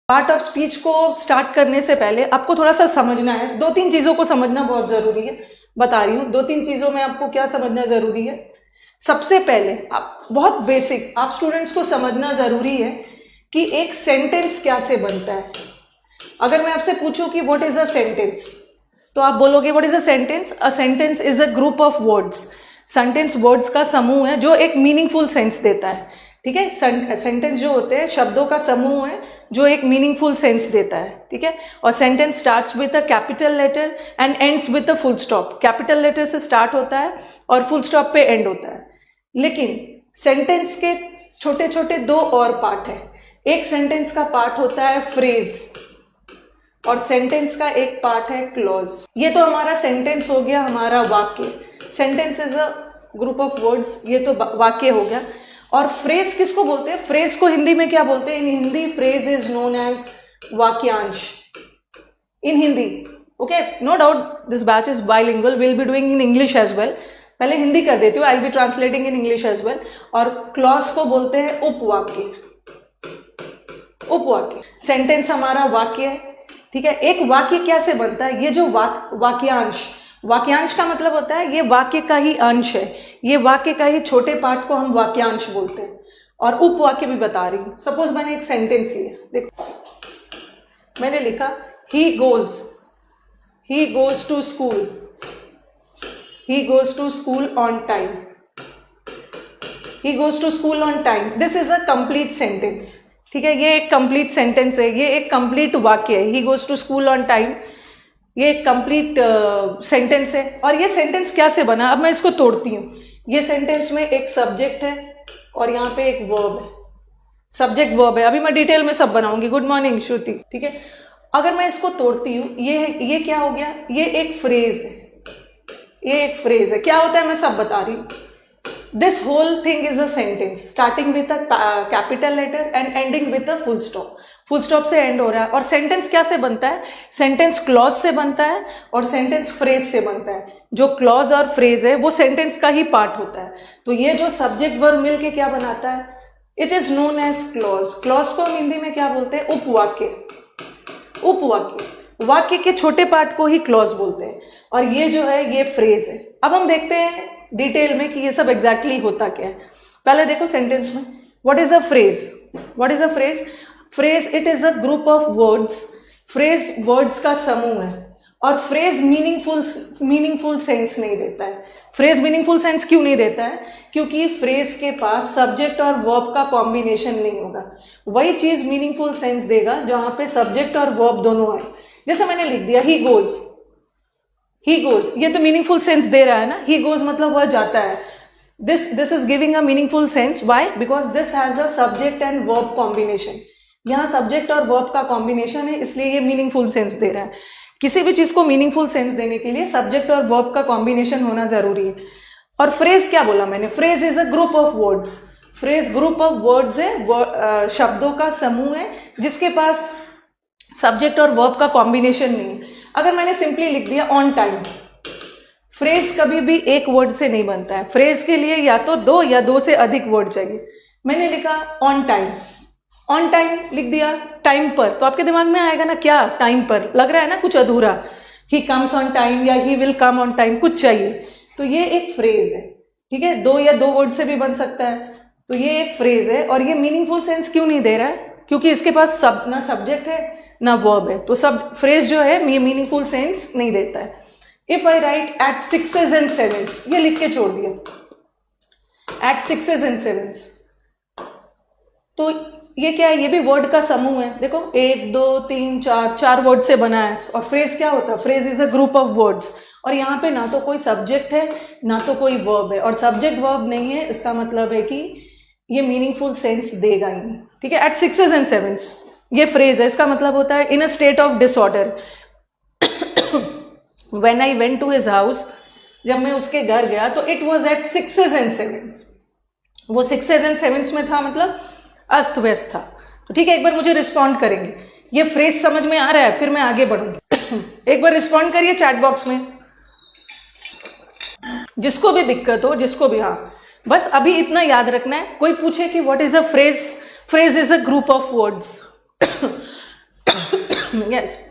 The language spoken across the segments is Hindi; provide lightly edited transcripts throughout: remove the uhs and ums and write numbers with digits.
पार्ट ऑफ स्पीच को स्टार्ट करने से पहले आपको थोड़ा सा समझना है, 2-3 चीजों को समझना बहुत जरूरी है। बता रही हूँ 2-3 चीजों में आपको क्या समझना जरूरी है। सबसे पहले आप बहुत बेसिक, आप स्टूडेंट्स को समझना जरूरी है कि एक सेंटेंस क्या से बनता है। अगर मैं आपसे पूछूं कि व्हाट इज अ सेंटेंस, तो आप बोलोगे what is a sentence? A sentence is a group of words. Sentence words का समूह है जो एक मीनिंगफुल सेंस देता है। ठीक है, सेंटेंस जो होते हैं शब्दों का समूह है जो एक मीनिंगफुल सेंस देता है। ठीक है, और sentence starts with a capital letter and ends with a full stop. Capital letter से स्टार्ट होता है और फुल स्टॉप पे एंड होता है। लेकिन सेंटेंस के छोटे छोटे 2 और पार्ट है। एक सेंटेंस का पार्ट होता है फ्रेज और सेंटेंस का एक पार्ट है क्लॉज। ये तो हमारा सेंटेंस हो गया, हमारा वाक्य। Sentence is a group of words, ये तो वाक्य हो गया। और फ्रेज किसको बोलते हैं? फ्रेज को हिंदी में क्या बोलते हैं? In Hindi phrase is known as वाक्यांश in Hindi. Okay, no doubt this batch is bilingual, will be doing in English as well. पहले हिंदी कर देती हूँ, I be translating in English as well. और क्लॉज को बोलते हैं उपवाक्य। उपवाक्य, सेंटेंस हमारा वाक्य है। ठीक है, एक वाक्य क्या से बनता है? ये जो वाक्यांश, वाक्यांश का मतलब होता है ये वाक्य का ही अंश है, ये वाक्य का ही छोटे पार्ट को हम वाक्यांश बोलते हैं। और उपवाक्य भी बता रही हूं। सपोज मैंने एक सेंटेंस लिया, देखो मैंने लिखा he goes to school, he goes to school on time, he goes to school on time। this is a complete sentence। ठीक है, ये एक कंप्लीट सेंटेंस है, ये एक कंप्लीट वाक्य है। he goes to school on time, ये एक कंप्लीट सेंटेंस है। और ये सेंटेंस क्या से बना? अब मैं इसको तोड़ती हूँ। ये सेंटेंस में एक सब्जेक्ट है और यहाँ पे एक वर्ब है। सब्जेक्ट वर्ब है, अभी मैं डिटेल में सब बनाऊंगी। गुड मॉर्निंग श्रुति। ठीक है, अगर मैं इसको तोड़ती हूँ, ये क्या हो गया? ये एक फ्रेज है, ये एक फ्रेज है। क्या होता है मैं सब बता रही हूं। This whole thing is a sentence starting with a capital letter and ending with a full stop. Full stop से एंड हो रहा है। और सेंटेंस क्या से बनता है? सेंटेंस क्लॉज से बनता है और सेंटेंस फ्रेज से बनता है। जो क्लॉज और फ्रेज है वो सेंटेंस का ही पार्ट होता है। तो ये जो सब्जेक्ट वर्ब मिलके क्या बनाता है? It is known as clause. Clause को हम हिंदी में क्या बोलते हैं? उपवाक्य। उपवाक्य, वाक्य के छोटे पार्ट को ही क्लॉज बोलते हैं। और ये जो है ये फ्रेज है। अब हम देखते हैं डिटेल में कि ये सब एग्जैक्टली होता क्या है। पहले देखो सेंटेंस में what is a phrase? What is a phrase? Phrase it is a group of words. Phrase words का समूह है। और फ्रेज मीनिंगफुल सेंस नहीं देता है। फ्रेज मीनिंगफुल सेंस क्यों नहीं देता है? क्योंकि फ्रेज के पास सब्जेक्ट और वर्ब का कॉम्बिनेशन नहीं होगा। वही चीज मीनिंगफुल सेंस देगा जहां पे सब्जेक्ट और वर्ब दोनों आए। जैसे मैंने लिख दिया ही गोज, ये तो मीनिंगफुल सेंस दे रहा है ना। ही गोज मतलब वह जाता है। This is giving a meaningful sense. Why? Because this has a subject and verb combination. यहाँ सब्जेक्ट और वर्ब का कॉम्बिनेशन है, इसलिए ये मीनिंगफुल सेंस दे रहा है। किसी भी चीज को मीनिंगफुल सेंस देने के लिए सब्जेक्ट और वर्ब का कॉम्बिनेशन होना जरूरी है। और फ्रेज क्या बोला मैंने? Phrase is a group of words. Phrase group of words है, शब्दों का समूह है जिसके पास सब्जेक्ट और वर्ब का कॉम्बिनेशन नहीं है। अगर मैंने सिंपली लिख दिया ऑन टाइम, फ्रेज कभी भी एक वर्ड से नहीं बनता है। फ्रेज के लिए या तो 2 या 2 से अधिक वर्ड चाहिए। मैंने लिखा ऑन टाइम, ऑन टाइम लिख दिया, टाइम पर, तो आपके दिमाग में आएगा ना क्या? टाइम पर लग रहा है ना कुछ अधूरा। ही कम्स ऑन टाइम या he will come on time, कुछ चाहिए। तो ये एक फ्रेज है। ठीक है, 2 या 2 वर्ड से भी बन सकता है। तो ये एक फ्रेज है। और ये मीनिंगफुल सेंस क्यों नहीं दे रहा है? क्योंकि इसके पास ना सब्जेक्ट है ना वर्ब है। तो सब फ्रेज जो है मीनिंगफुल सेंस नहीं देता है। If I write at 6s and 7s, ये लिख के छोड़ दिया, एट 6s and 7s, तो ये क्या है? ये भी वर्ड का समूह है। देखो 1 2 3 4 वर्ड से बना है। और फ्रेज क्या होता है? Phrase is a group of words. और यहाँ पे ना तो कोई सब्जेक्ट है ना तो कोई वर्ब है। और सब्जेक्ट वर्ब नहीं है, इसका मतलब है कि ये मीनिंगफुल सेंस देगा ही नहीं। ठीक है, एट 6s and 7s ये फ्रेज है। इसका मतलब होता है in a state of disorder. When I went to his house, जब मैं उसके घर गया तो it was at 6s and 7s। वो 6s and 7s में था, मतलब अस्त व्यस्त था। तो ठीक है, एक बार मुझे रिस्पॉन्ड करेंगे। ये फ्रेज समझ में आ रहा है? फिर मैं आगे बढ़ूंगी। एक बार रिस्पॉन्ड करिए चैट बॉक्स में, जिसको भी दिक्कत हो, जिसको भी। हाँ, बस अभी इतना याद रखना है। कोई पूछे कि what is a phrase? Phrase is a group of words. Question, yes.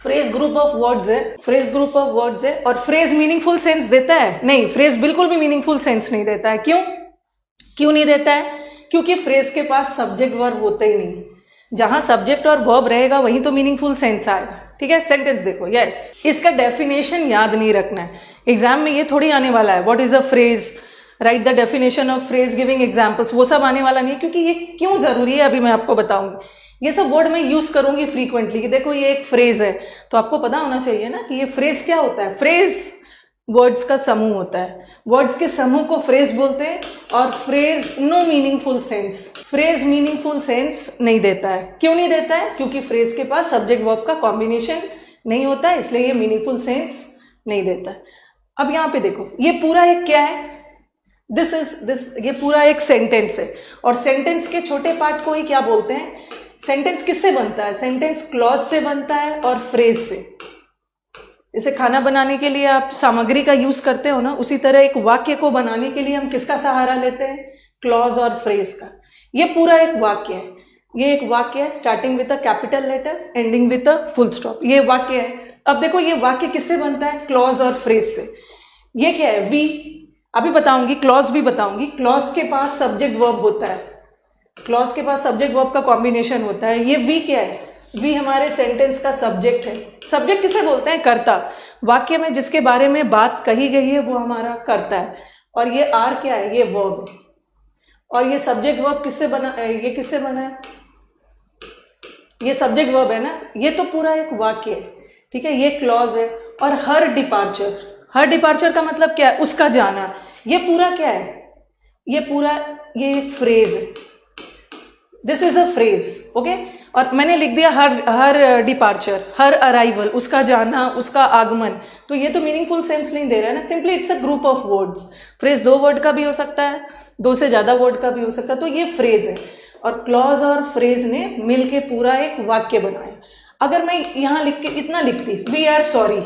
Phrase group of words है, फ्रेज ग्रुप ऑफ वर्ड्स है, और फ्रेज मीनिंगफुल सेंस देता है? नहीं, फ्रेज बिल्कुल भी मीनिंगफुल सेंस नहीं देता है। क्यों नहीं देता है? क्योंकि फ्रेज के पास सब्जेक्ट वर्ब होते ही नहीं। जहां सब्जेक्ट और वर्ब रहेगा वहीं तो मीनिंगफुल सेंस आएगा। ठीक है, सेंटेंस देखो, यस। इसका डेफिनेशन याद नहीं रखना है, एग्जाम में ये थोड़ी आने वाला है what is a phrase, right the definition of phrase, giving examples, वो सब आने वाला नहीं है। क्योंकि ये क्यों जरूरी है अभी मैं आपको बताऊंगी। ये सब वर्ड मैं यूज करूंगी फ्रीक्वेंटली कि देखो ये एक फ्रेज है, तो आपको पता होना चाहिए ना कि ये फ्रेज क्या होता है। फ्रेज वर्ड्स का समूह होता है, वर्ड्स के समूह को फ्रेज बोलते हैं। और phrase no meaningful sense, phrase meaningful sense नहीं देता है। क्यों नहीं देता है? क्योंकि फ्रेज के पास सब्जेक्ट वर्ब का कॉम्बिनेशन नहीं होता है, इसलिए ये मीनिंगफुल सेंस नहीं देता है। अब यहाँ पे देखो, ये पूरा एक क्या है, दिस ये पूरा एक सेंटेंस है, और सेंटेंस के छोटे पार्ट को ही क्या बोलते हैं? सेंटेंस किससे बनता है? सेंटेंस क्लॉज से बनता है और फ्रेज से। जैसे खाना बनाने के लिए आप सामग्री का यूज करते हो ना, उसी तरह एक वाक्य को बनाने के लिए हम किसका सहारा लेते हैं? क्लॉज और फ्रेज का। ये पूरा एक वाक्य है, ये एक वाक्य है starting with a capital letter ending with a full stop, ये वाक्य है। अब देखो ये वाक्य किससे बनता है? क्लॉज और फ्रेज से। ये क्या है? वी, अभी बताऊंगी, क्लॉज भी बताऊंगी। क्लॉज के पास सब्जेक्ट वर्ब होता है, क्लॉज के पास सब्जेक्ट वर्ब का कॉम्बिनेशन होता है। ये वी क्या है? वी हमारे सेंटेंस का सब्जेक्ट है। सब्जेक्ट किसे बोलते हैं? कर्ता। वाक्य में जिसके बारे में बात कही गई है वो हमारा कर्ता है। और ये आर क्या है? ये वर्ब है। और ये सब्जेक्ट वर्ब किससे बना? ये किससे बना है? ये सब्जेक्ट वर्ब है ना। ये तो पूरा एक वाक्य है, ठीक है, ये क्लॉज है। और हर डिपार्चर का मतलब क्या है? उसका जाना। ये पूरा क्या है? ये पूरा ये एक फ्रेज है, this is a phrase, okay. और मैंने लिख दिया हर डिपार्चर, हर अराइवल, उसका जाना, उसका आगमन। तो ये तो मीनिंगफुल सेंस नहीं दे रहा है ना, simply it's a group of words. Phrase दो वर्ड का भी हो सकता है, दो से ज्यादा वर्ड का भी हो सकता है, तो ये फ्रेज है। और क्लॉज और फ्रेज ने मिलके पूरा एक वाक्य बनाया। अगर मैं यहां लिख के इतना लिखती, वी आर सॉरी,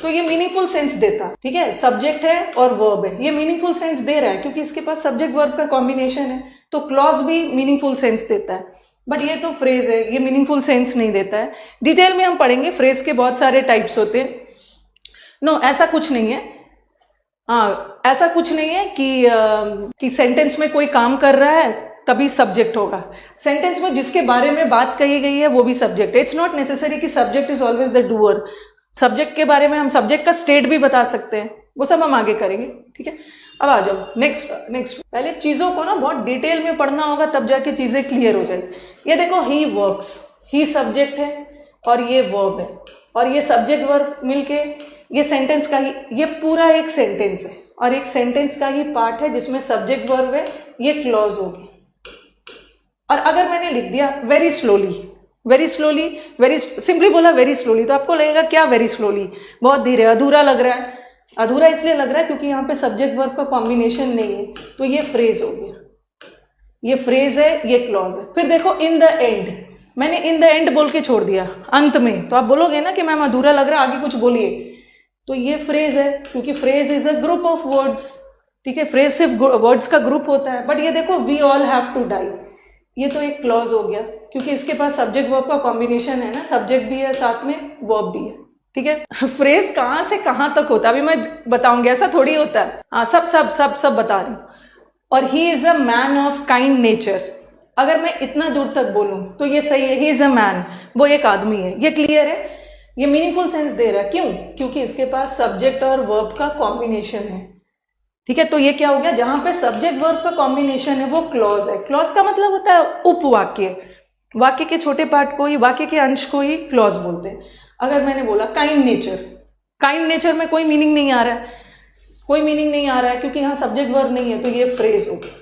तो ये मीनिंगफुल सेंस देता, ठीक है। सब्जेक्ट है और वर्ब है, ये मीनिंगफुल सेंस दे रहा है क्योंकि इसके पास सब्जेक्ट वर्ब का कॉम्बिनेशन है। तो क्लॉज भी मीनिंगफुल सेंस देता है, बट ये तो फ्रेज है, ये मीनिंगफुल सेंस नहीं देता है। डिटेल में हम पढ़ेंगे, फ्रेज के बहुत सारे टाइप्स होते हैं। नो, ऐसा कुछ नहीं है, हाँ, ऐसा कुछ नहीं है कि सेंटेंस में कोई काम कर रहा है तभी सब्जेक्ट होगा। सेंटेंस में जिसके बारे में बात कही गई है वो भी सब्जेक्ट है। इट्स नॉट नेसेसरी कि subject is always the doer. Subject के बारे में हम सब्जेक्ट का स्टेट भी बता सकते हैं, वो सब हम आगे करेंगे, ठीक है। अब आ जाओ नेक्स्ट। पहले चीजों को ना बहुत डिटेल में पढ़ना होगा, तब जाके चीजें क्लियर हो जाएगी। ये देखो, ही वर्क्स, ही सब्जेक्ट है और ये वर्ब है, और ये सब्जेक्ट वर्ब मिलके ये सेंटेंस का ही, ये पूरा एक सेंटेंस है और एक सेंटेंस का ही पार्ट है जिसमें सब्जेक्ट वर्ब है, ये क्लॉज होगी। और अगर मैंने लिख दिया वेरी स्लोली, वेरी सिंपली बोला वेरी स्लोली, तो आपको लगेगा क्या वेरी स्लोली, बहुत धीरे, अधूरा लग रहा है। अधूरा इसलिए लग रहा है क्योंकि यहाँ पे सब्जेक्ट वर्ब का कॉम्बिनेशन नहीं है, तो ये फ्रेज हो गया, ये फ्रेज है, ये क्लॉज है। फिर देखो इन द एंड, मैंने इन द एंड बोल के छोड़ दिया, अंत में, तो आप बोलोगे ना कि मैम अधूरा लग रहा है, आगे कुछ बोलिए, तो ये फ्रेज है क्योंकि phrase is a group of words, ठीक है। फ्रेज सिर्फ वर्ड्स का ग्रुप होता है। बट ये देखो, we all have to die, ये तो एक क्लॉज हो गया क्योंकि इसके पास सब्जेक्ट वर्ब का कॉम्बिनेशन है ना, सब्जेक्ट भी है साथ में वर्ब भी है, ठीक है। फ्रेज कहां से कहां तक होता है अभी मैं बताऊंगी, ऐसा थोड़ी होता है। हाँ, सब बता रही हूँ। और he is a man of kind nature, अगर मैं इतना दूर तक बोलूं तो ये सही है, ही इज अ मैन, वो एक आदमी है, ये क्लियर है, ये मीनिंगफुल सेंस दे रहा है। क्यों? क्योंकि इसके पास सब्जेक्ट और वर्ब का कॉम्बिनेशन है, ठीक है। तो ये क्या हो गया, जहां पे सब्जेक्ट वर्ब का कॉम्बिनेशन है वो क्लॉज है। क्लॉज का मतलब होता है उपवाक्य, वाक्य के छोटे पार्ट को ही, वाक्य के अंश को ही क्लॉज बोलते हैं। अगर मैंने बोला काइंड नेचर में कोई मीनिंग नहीं आ रहा है, क्योंकि यहाँ सब्जेक्ट वर्ब नहीं है, तो ये फ्रेज हो गया,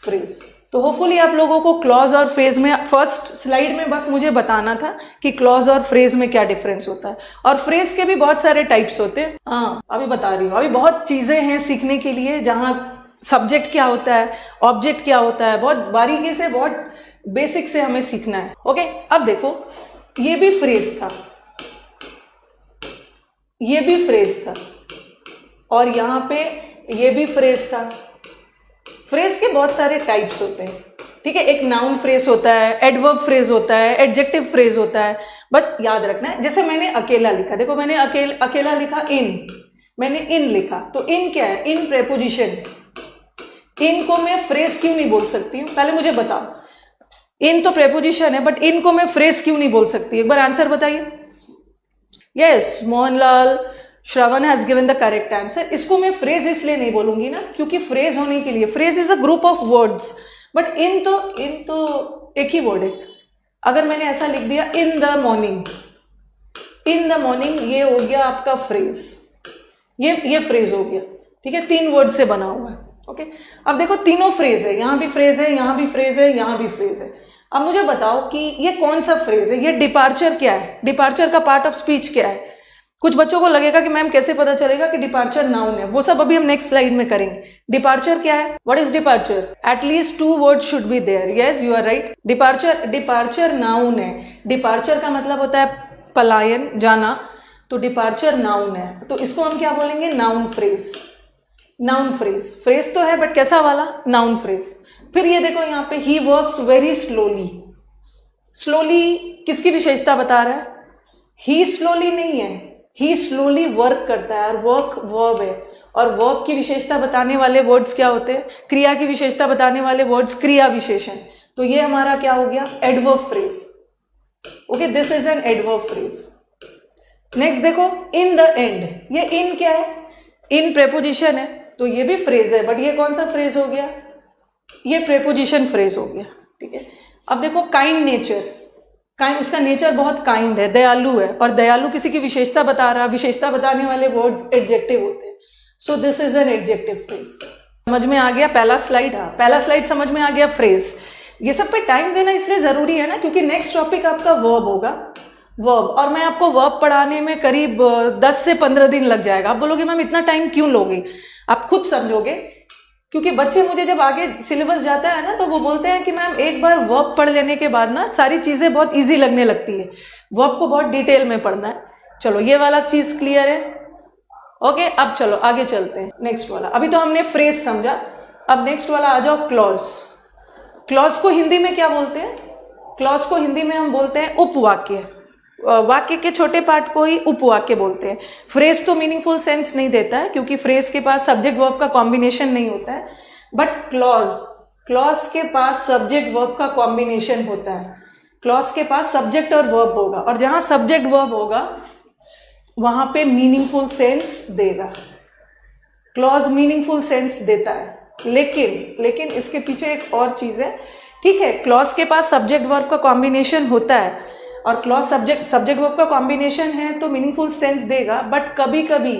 फ्रेज। तो होपफुली आप लोगों को क्लॉज और फ्रेज में, फर्स्ट स्लाइड में बस मुझे बताना था कि क्लॉज और फ्रेज में क्या डिफरेंस होता है। और फ्रेज के भी बहुत सारे टाइप्स होते हैं, हाँ अभी बता रही हूँ। अभी बहुत चीजें हैं सीखने के लिए, जहां सब्जेक्ट क्या होता है, ऑब्जेक्ट क्या होता है, बहुत बारीकी से, बहुत बेसिक से हमें सीखना है, ओके। अब देखो, ये भी फ्रेज था, ये भी फ्रेज था, और यहां पे ये भी फ्रेज था। फ्रेज के बहुत सारे टाइप्स होते हैं, ठीक है, एक नाउन फ्रेज होता है, एडवर्ब फ्रेज होता है, एडजेक्टिव फ्रेज होता है, बट याद रखना है। जैसे मैंने अकेला लिखा, देखो मैंने अकेला लिखा इन, मैंने इन लिखा, तो इन क्या है? इन प्रेपोजिशन। इन को मैं फ्रेज क्यों नहीं बोल सकती हूँ? पहले मुझे बताओ, इन तो प्रेपोजिशन है, बट इन को मैं फ्रेज क्यों नहीं बोल सकती? एक बार आंसर बताइए। Yes, Mohanlal, Shravan has given the correct answer. इसको मैं फ्रेज इसलिए नहीं बोलूंगी ना, क्योंकि फ्रेज होने के लिए, phrase is a group of words, but in तो एक ही वर्ड है। अगर मैंने ऐसा लिख दिया in the morning, in the morning, ये हो गया आपका फ्रेज, ये फ्रेज हो गया। ठीक है, 3 वर्ड से बना हुआ है। ओके, अब देखो तीनों फ्रेज है, यहां भी फ्रेज है, यहां भी फ्रेज है, यहां भी फ्रेज है। अब मुझे बताओ कि ये कौन सा फ्रेज है? ये डिपार्चर क्या है? डिपार्चर का पार्ट ऑफ स्पीच क्या है? कुछ बच्चों को लगेगा कि मैम कैसे पता चलेगा कि डिपार्चर नाउन है, वो सब अभी हम नेक्स्ट स्लाइड में करेंगे। डिपार्चर क्या है? What is departure? At least 2 words should be there. Yes, you are right. Departure noun है। डिपार्चर का मतलब होता है पलायन, जाना, तो डिपार्चर नाउन है, तो इसको हम क्या बोलेंगे? Noun phrase. Noun phrase, phrase तो है बट कैसा वाला? Noun phrase. फिर ये देखो यहाँ पे he works very slowly. Slowly किसकी विशेषता बता रहा है? ही स्लोली नहीं है, ही स्लोली वर्क करता है, और वर्क वर्ब है, और वर्ब की विशेषता बताने वाले वर्ड्स क्या होते हैं? क्रिया की विशेषता बताने वाले वर्ड्स क्रिया विशेषण। तो ये हमारा क्या हो गया? Adverb phrase. Okay, this is an adverb phrase. Next देखो इन द एंड, ये इन क्या है? इन प्रेपोजिशन है, तो ये भी फ्रेज है, बट ये कौन सा फ्रेज हो गया? ये प्रेपोजिशन फ्रेज हो गया। ठीक है, अब देखो काइंड नेचर, काइंड, उसका नेचर बहुत काइंड है, दयालु है, और दयालु किसी की विशेषता बता रहा है, विशेषता बताने वाले वर्ड्स एडजेक्टिव होते हैं, so this is an adjective phrase. समझ में आ गया? पहला स्लाइड, हाँ पहला स्लाइड समझ में आ गया। फ्रेज, ये सब पे टाइम देना इसलिए जरूरी है ना, क्योंकि नेक्स्ट टॉपिक आपका वर्ब होगा, वर्ब, और मैं आपको वर्ब पढ़ाने में करीब 10 से 15 दिन लग जाएगा। आप बोलोगे मैम इतना टाइम क्यों लोगे? आप खुद समझोगे, क्योंकि बच्चे मुझे जब आगे सिलेबस जाता है ना, तो वो बोलते हैं कि मैम एक बार वर्ब पढ़ लेने के बाद ना सारी चीजें बहुत इजी लगने लगती है, वर्ब को बहुत डिटेल में पढ़ना है। चलो ये वाला चीज क्लियर है। ओके, अब चलो आगे चलते हैं, नेक्स्ट वाला। अभी तो हमने फ्रेज समझा, अब नेक्स्ट वाला आ जाओ, क्लॉज। क्लॉज को हिंदी में क्या बोलते हैं? क्लॉज को हिंदी में हम बोलते हैं उपवाक्य। वाक्य के छोटे पार्ट को ही उपवाक्य बोलते हैं। फ्रेज तो मीनिंगफुल सेंस नहीं देता है, क्योंकि फ्रेज के पास सब्जेक्ट वर्ब का कॉम्बिनेशन नहीं होता है, बट क्लॉज के पास सब्जेक्ट वर्ब का कॉम्बिनेशन होता है। क्लॉज के पास सब्जेक्ट और वर्ब होगा, और जहां सब्जेक्ट वर्ब होगा वहां पे मीनिंगफुल सेंस देगा। क्लॉज मीनिंगफुल सेंस देता है, लेकिन इसके पीछे एक और चीज है। ठीक है, क्लॉज के पास सब्जेक्ट वर्ब का कॉम्बिनेशन होता है, और क्लॉज सब्जेक्ट वर्ब का कॉम्बिनेशन है तो मीनिंगफुल सेंस देगा, बट कभी कभी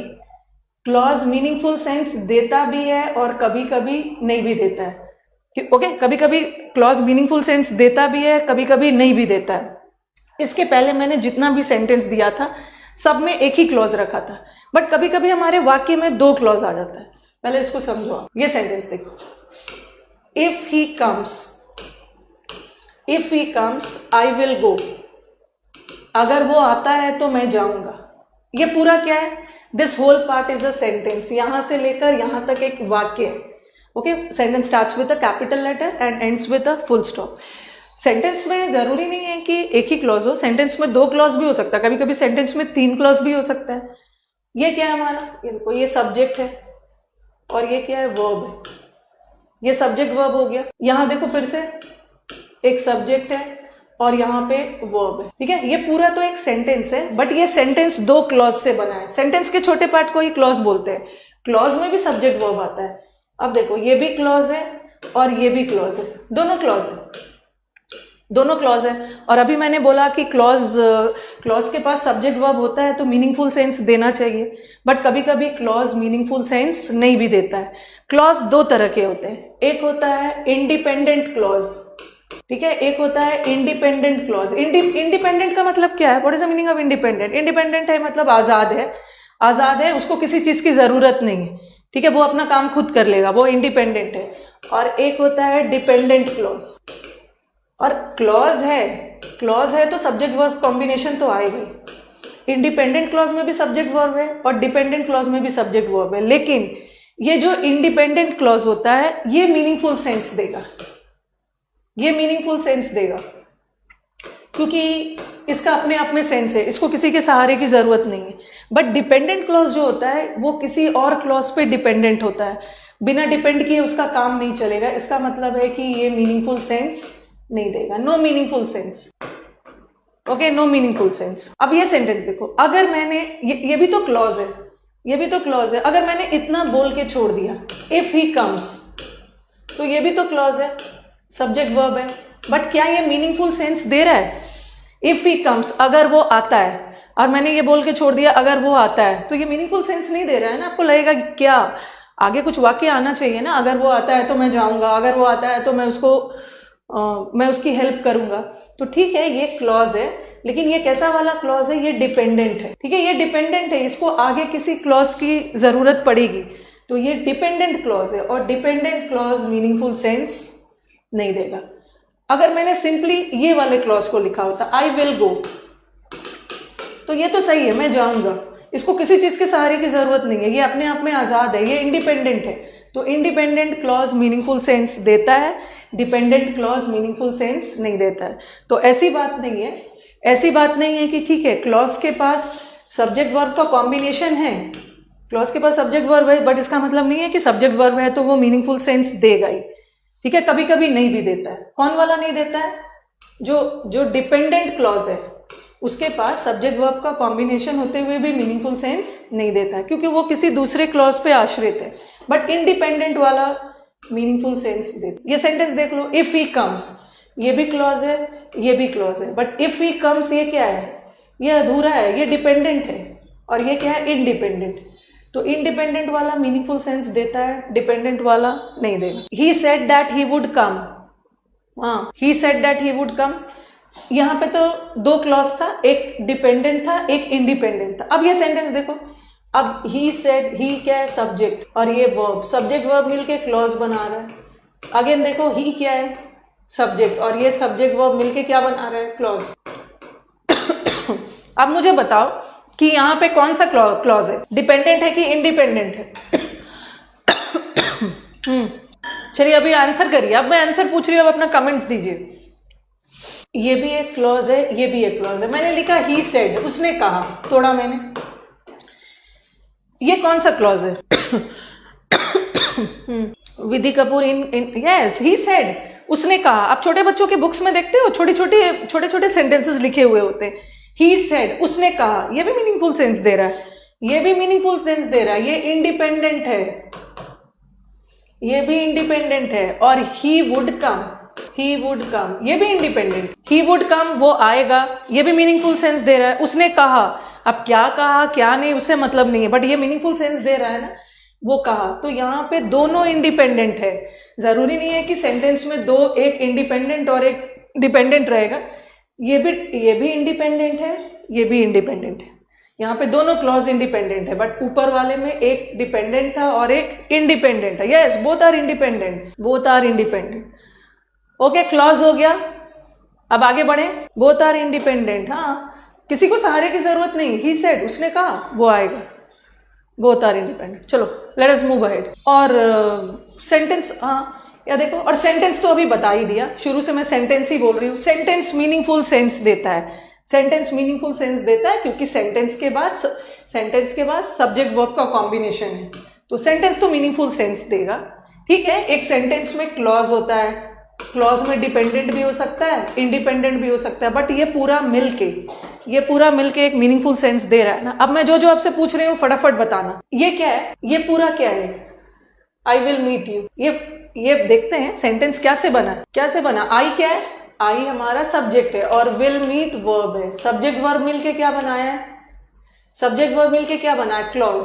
क्लॉज मीनिंगफुल सेंस देता भी है और कभी कभी नहीं भी देता है। ओके, कभी कभी क्लॉज मीनिंगफुल सेंस देता भी है, कभी कभी नहीं भी देता है। इसके पहले मैंने जितना भी सेंटेंस दिया था सब में एक ही क्लॉज रखा था, बट कभी कभी हमारे वाक्य में 2 क्लॉज आ जाता है। पहले इसको समझो। ये सेंटेंस देखो, if he comes I will go. अगर वो आता है तो मैं जाऊंगा। ये पूरा क्या है? This whole part is a sentence. यहां से लेकर यहां तक एक वाक्य है। Okay, sentence starts with a capital letter and ends with a full stop. Sentence में जरूरी नहीं है कि एक ही क्लॉज हो, सेंटेंस में 2 क्लॉज भी हो सकता है, कभी कभी सेंटेंस में 3 क्लॉज भी हो सकता है। ये क्या है हमारा? ये देखो, ये सब्जेक्ट है और ये क्या है? वर्ब है। ये सब्जेक्ट वर्ब हो गया। यहां देखो फिर से एक सब्जेक्ट है और यहाँ पे वर्ब है। ठीक है, ये पूरा तो एक सेंटेंस है, बट ये सेंटेंस 2 क्लॉज से बना है। सेंटेंस के छोटे पार्ट को ही क्लॉज बोलते हैं। क्लॉज में भी सब्जेक्ट वर्ब आता है। अब देखो, ये भी क्लॉज है और ये भी क्लॉज है, दोनों क्लॉज है। और अभी मैंने बोला कि क्लॉज के पास सब्जेक्ट वर्ब होता है तो मीनिंगफुल सेंस देना चाहिए, बट कभी कभी क्लॉज मीनिंगफुल सेंस नहीं भी देता है। क्लॉज 2 तरह के होते हैं, एक होता है इंडिपेंडेंट क्लॉज, ठीक है, एक होता है इंडिपेंडेंट क्लॉज। इंडिपेंडेंट का मतलब क्या है? What is the meaning of independent? Independent है मतलब आजाद है, उसको किसी चीज की जरूरत नहीं है। ठीक है, वो अपना काम खुद कर लेगा, वो इंडिपेंडेंट है। और एक होता है डिपेंडेंट क्लॉज। और क्लॉज है तो सब्जेक्ट वर्ब कॉम्बिनेशन तो आएगा। इंडिपेंडेंट क्लॉज में भी सब्जेक्ट वर्ब है और डिपेंडेंट क्लॉज में भी सब्जेक्ट वर्ब है, लेकिन ये जो इंडिपेंडेंट क्लॉज होता है ये मीनिंगफुल सेंस देगा। ये मीनिंगफुल सेंस देगा, क्योंकि इसका अपने आप में सेंस है, इसको किसी के सहारे की जरूरत नहीं है। बट डिपेंडेंट क्लॉज जो होता है वो किसी और क्लॉज पे डिपेंडेंट होता है, बिना डिपेंड किए उसका काम नहीं चलेगा। इसका मतलब है कि ये मीनिंगफुल सेंस नहीं देगा, no meaningful sense. Okay, no meaningful sense. अब ये सेंटेंस देखो, अगर मैंने ये भी तो क्लॉज है, ये भी तो क्लॉज है। अगर मैंने इतना बोल के छोड़ दिया इफ ही कम्स, तो ये भी तो क्लॉज है, सब्जेक्ट वर्ब है, बट क्या ये मीनिंगफुल सेंस दे रहा है? इफ ही कम्स, अगर वो आता है, और मैंने ये बोल के छोड़ दिया अगर वो आता है, तो ये मीनिंगफुल सेंस नहीं दे रहा है ना। आपको लगेगा क्या आगे कुछ वाक्य आना चाहिए ना, अगर वो आता है तो मैं जाऊंगा, अगर वो आता है तो मैं मैं उसकी हेल्प करूंगा। तो ठीक है, ये क्लॉज है, लेकिन ये कैसा वाला क्लॉज है? ये डिपेंडेंट है। ठीक है, ये डिपेंडेंट है, इसको आगे किसी क्लॉज की जरूरत पड़ेगी, तो ये डिपेंडेंट क्लॉज है, और डिपेंडेंट क्लॉज मीनिंगफुल सेंस नहीं देगा। अगर मैंने सिंपली ये वाले क्लॉज को लिखा होता आई विल गो, तो ये तो सही है, मैं जाऊंगा, इसको किसी चीज के सहारे की जरूरत नहीं है, ये अपने आप में आजाद है, ये इंडिपेंडेंट है। तो इंडिपेंडेंट क्लॉज मीनिंगफुल सेंस देता है, डिपेंडेंट क्लॉज मीनिंगफुल सेंस नहीं देता है। तो ऐसी बात नहीं है, ऐसी बात नहीं है कि ठीक है क्लॉज के पास सब्जेक्ट वर्ब का कॉम्बिनेशन है, क्लॉज के पास सब्जेक्ट वर्ब है, बट इसका मतलब नहीं है कि सब्जेक्ट वर्ब है तो वो मीनिंगफुल सेंस देगा ही। ठीक है, कभी कभी नहीं भी देता है। कौन वाला नहीं देता है? जो डिपेंडेंट क्लॉज है उसके पास सब्जेक्ट वर्ब का कॉम्बिनेशन होते हुए भी मीनिंगफुल सेंस नहीं देता है, क्योंकि वो किसी दूसरे क्लॉज पे आश्रित है। बट इंडिपेंडेंट वाला मीनिंगफुल सेंस देता। ये सेंटेंस देख लो, इफ ही कम्स, ये भी क्लॉज है, ये भी क्लॉज है, बट इफ ही कम्स ये क्या है? ये अधूरा है, ये डिपेंडेंट है, और ये क्या है? इंडिपेंडेंट। तो इंडिपेंडेंट वाला मीनिंगफुल सेंस देता है, डिपेंडेंट वाला नहीं देगा। He said that he would come, हाँ, he said that he would come, यहाँ पे तो दो क्लॉज था, एक डिपेंडेंट था, एक इंडिपेंडेंट था। अब ये सेंटेंस देखो, अब ही सेड, ही क्या है? सब्जेक्ट, और ये वर्ब, सब्जेक्ट वर्ब मिलके क्लॉज बना रहा है। अगेन देखो, ही क्या है? सब्जेक्ट, और ये सब्जेक्ट वर्ब मिलके क्या बना रहा है? क्लॉज। अब मुझे बताओ कि यहाँ पे कौन सा क्लॉज है? डिपेंडेंट है कि इंडिपेंडेंट है? चलिए अभी आंसर करिए, अब मैं आंसर पूछ रही हूँ, अब अपना कमेंट्स दीजिए। ये भी एक क्लॉज है, ये भी एक क्लॉज है। मैंने लिखा ही सेड, उसने कहा, तोड़ा मैंने। ये कौन सा क्लॉज है? विधि Kapoor in yes, he said, उसने कहा। आप छोटे बच्चों के बुक्स में देखते हो, छोटे छोटे सेंटेंसेस लिखे हुए होते हैं। ही सेड, उसने कहा, ये भी मीनिंगफुल सेंस दे रहा है, ये भी मीनिंगफुल सेंस दे रहा है, ये इंडिपेंडेंट है, ये भी इंडिपेंडेंट है। और ही वुड कम, ही वुड कम, ये भी इंडिपेंडेंट, ही वुड कम, वो आएगा, ये भी मीनिंगफुल सेंस दे रहा है। उसने कहा, अब क्या कहा क्या नहीं उससे मतलब नहीं है, बट ये मीनिंगफुल सेंस दे रहा है ना, वो कहा। तो यहाँ पे दोनों इंडिपेंडेंट है, जरूरी नहीं है कि सेंटेंस में दो, एक इंडिपेंडेंट और एक डिपेंडेंट रहेगा। ये भी इंडिपेंडेंट है, ये भी इंडिपेंडेंट है। यहाँ पे दोनों क्लॉज इंडिपेंडेंट है, बट ऊपर वाले में एक डिपेंडेंट था और एक इंडिपेंडेंट है। Yes, both are independent, both are independent. Okay, clause हो गया। अब आगे बढ़े, बोथ आर इंडिपेंडेंट, हाँ, किसी को सहारे की जरूरत नहीं। ही सेड, उसने कहा, वो आएगा, बोथ आर इंडिपेंडेंट। चलो लेट अस मूव अहेड। और सेंटेंस, हाँ या देखो, और सेंटेंस तो अभी बता ही दिया, शुरू से मैं सेंटेंस ही बोल रही हूँ। सेंटेंस मीनिंगफुल सेंस देता है, सेंटेंस मीनिंगफुल सेंस देता है क्योंकि सेंटेंस के बाद सब्जेक्ट वर्ब का कॉम्बिनेशन है, तो सेंटेंस तो मीनिंगफुल सेंस देगा। ठीक है, एक सेंटेंस में क्लॉज होता है, क्लॉज में डिपेंडेंट भी हो सकता है, इंडिपेंडेंट भी हो सकता है, बट ये पूरा मिलके एक मीनिंगफुल सेंस दे रहा है ना। अब मैं जो आपसे पूछ रही हूँ फटाफट बताना, ये क्या है? ये पूरा क्या है? I will meet you. ये देखते हैं सेंटेंस क्या से बना। आई क्या है? आई हमारा सब्जेक्ट है, और विल मीट वर्ब है। सब्जेक्ट वर्ब मिलके क्या बनाया है? क्लॉज।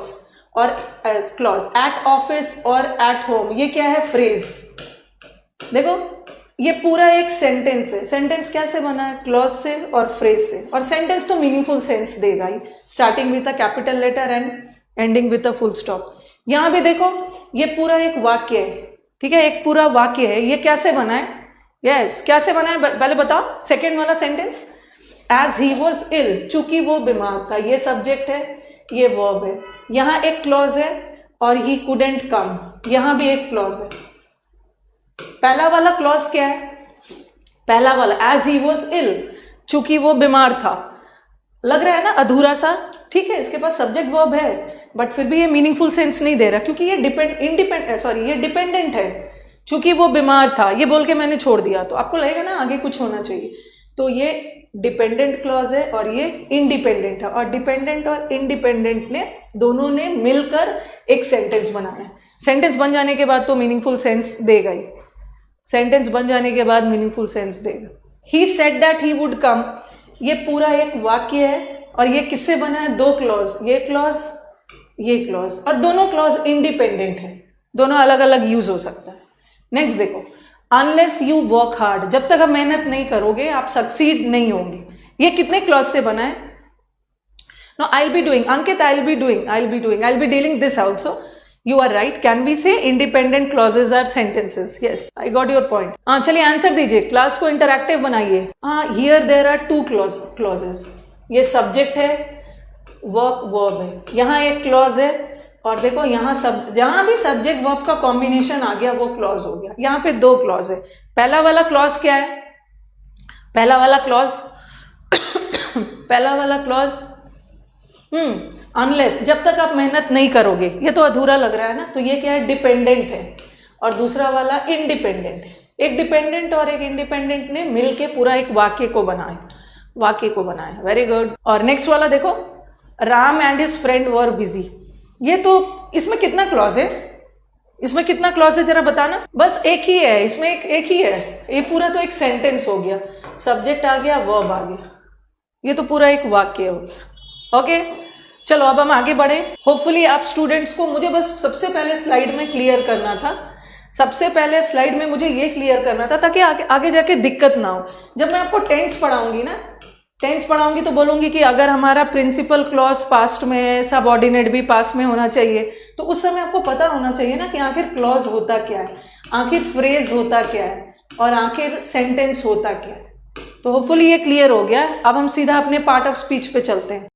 और क्लॉज एट ऑफिस और एट होम, ये क्या है? फ्रेज। देखो, ये पूरा एक सेंटेंस है। सेंटेंस क्या से बना है? क्लॉज से और फ्रेज से। और सेंटेंस तो मीनिंगफुल सेंस देगा ही, starting with a capital letter and ending with a full stop. यहां भी देखो, ये पूरा एक वाक्य है। ठीक है, एक पूरा वाक्य है। ये क्या से बना है? यस, क्या से बना है पहले बताओ। सेकेंड वाला sentence, as he was ill, चूंकि वो बीमार था, ये सब्जेक्ट है, ये वर्ब है। यहां एक क्लॉज है, और ही कुडेंट कम, यहां भी एक क्लॉज है। पहला वाला क्लॉज क्या है? पहला वाला एज ही वॉज इल, चूंकि वो बीमार था, लग रहा है ना अधूरा सा, ठीक है, इसके पास सब्जेक्ट वर्ब है बट फिर भी ये मीनिंगफुल सेंस नहीं दे रहा क्योंकि ये ये डिपेंडेंट है, चूंकि वो बीमार था, ये बोल के मैंने छोड़ दिया, तो आपको लगेगा ना आगे कुछ होना चाहिए। तो ये डिपेंडेंट क्लॉज है और ये इंडिपेंडेंट है, और डिपेंडेंट और इंडिपेंडेंट ने दोनों ने मिलकर एक सेंटेंस बनाया है। सेंटेंस बन जाने के बाद तो मीनिंगफुल सेंस देगा ही, सेंटेंस बन जाने के बाद मीनिंगफुल सेंस देगा। He said that he would कम, ये पूरा एक वाक्य है और ये किससे बना है? दो क्लॉज, ये क्लॉज, और दोनों क्लॉज इंडिपेंडेंट है, दोनों अलग अलग यूज हो सकता है। नेक्स्ट देखो, अनलेस यू वर्क हार्ड, जब तक आप मेहनत नहीं करोगे आप सक्सीड नहीं होंगे, ये कितने क्लॉज से बना है? No, I will be doing, Ankit I will be dealing this also, you are right, can we say independent clauses are sentences? Yes, I got your point. चलिए आंसर दीजिए, क्लास को इंटरैक्टिव बनाइए। here there are two clauses, ये सब्जेक्ट है, वर्ब है, यहाँ एक क्लॉज है, और देखो यहाँ जहां भी सब्जेक्ट वर्ब का कॉम्बिनेशन आ गया वो क्लॉज हो गया। यहाँ पे दो क्लॉज है, पहला वाला क्लॉज क्या है? पहला वाला क्लॉज अनलेस, जब तक आप मेहनत नहीं करोगे, ये तो अधूरा लग रहा है ना, तो ये क्या है? डिपेंडेंट है, और दूसरा वाला इंडिपेंडेंट है। एक डिपेंडेंट और एक इंडिपेंडेंट ने मिलके पूरा एक वाक्य को बनाया। Very good. और नेक्स्ट वाला देखो, Ram and his friend were busy, ये तो इसमें कितना क्लॉज है? जरा बताना। बस एक ही है, इसमें एक ही है, ये पूरा तो एक सेंटेंस हो गया, सब्जेक्ट आ गया, वर्ब आ गया, ये तो पूरा एक वाक्य हो गया। ओके, चलो अब हम आगे बढ़े। होपफुली आप स्टूडेंट्स को, मुझे बस सबसे पहले स्लाइड में क्लियर करना था, ताकि आगे जाके दिक्कत ना हो। जब मैं आपको टेंस पढ़ाऊंगी तो बोलूंगी कि अगर हमारा प्रिंसिपल क्लॉज पास्ट में है, सबऑर्डिनेट भी पास्ट में होना चाहिए, तो उस समय आपको पता होना चाहिए ना कि आखिर क्लॉज होता क्या है, आखिर फ्रेज होता क्या है, और आखिर सेंटेंस होता क्या है। तो होपफुली ये क्लियर हो गया। अब हम सीधा अपने पार्ट ऑफ स्पीच पे चलते हैं।